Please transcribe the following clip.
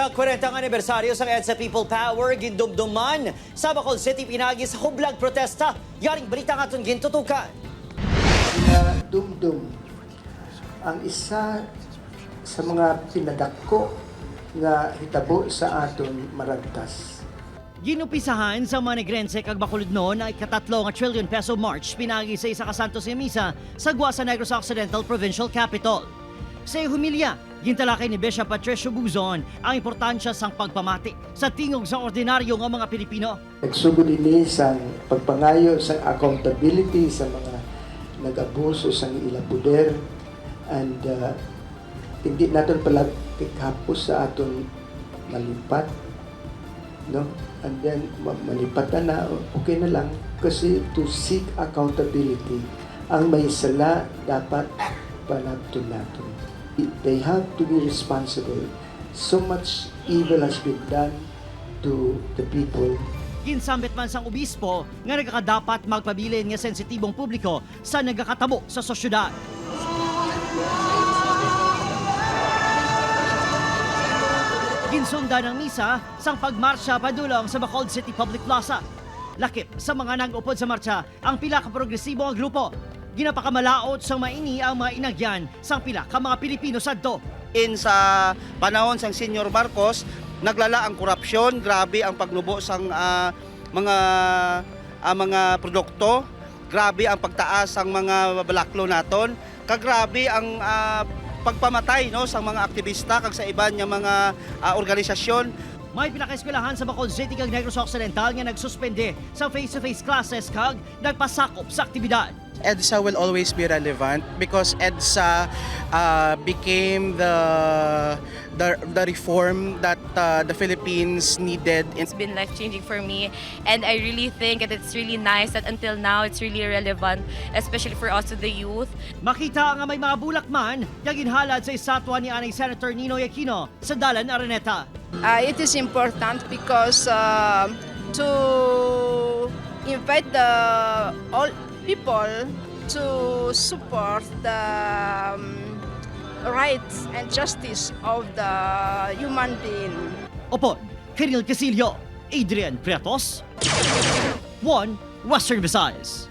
Sa 40 anibersaryo sa EDSA People Power, gindumduman sa Bacolod City pinagi sa hublag protesta. Yaring balita nga itong gintutukan. Na dumdum ang isa sa mga pinadako nga hitabo sa aton maragtas. Ginupisahan sa mga negrense kag Bacolod noon ay ika-3 trillion peso march pinagi sa isa ka Santos nga misa sa Guasa Negros Occidental Provincial Capital. Sa humilya, gintalakay ni Bishop Patricio Buzon ang importansya sang pagpamati sa tingog sa ordinaryo nga mga Pilipino. Nagsugod ini sa pagpangayo sa accountability sa mga nag-abuso sa ilang poder and hindi natin pala ikapos sa aton malipat, no? And then malipat na okay na lang kasi to seek accountability ang may sala dapat panagtun natin. They have to be responsible. So much evil has been done to the people. Ginsambit man sang obispo nga nagkakadapat magpabilin nga sensitibong publiko sa nagkakatabo sa sosyudad. Ginsunda ng misa sang pagmarsya padulong sa Bacolod City Public Plaza. Lakip sa mga nag-upod sa marcha ang pila ka progresibo nga grupo. Ginapakamalaot sang maini ang mga inagyan sang pila ka mga Pilipino sadto. Sa panahon sang Senyor Marcos, naglala ang korupsyon, grabe ang paglubo sang mga produkto, grabe ang pagtaas sang mga balaklo naton, kagrabe ang pagpamatay no sang mga aktivista kag sa iban nga mga organisasyon. May pinaka-eskwelahan sa Bacolod City kag Negros Occidental nga nagsuspende sa face-to-face classes kag nagpasakop sa aktibidad. EDSA will always be relevant because EDSA became the reform that the Philippines needed. It's been life-changing for me, and I really think that it's really nice that until now it's really relevant, especially for us, the youth. Makita nga may mga bulak man kag ginhalad sa estatwa ni Anay Senator Ninoy Aquino sa Dalan, Araneta. It is important because to invite the all people to support the rights and justice of the human being. Opon, Kiril Casillo, Adrian Pretos, One Western Visayas.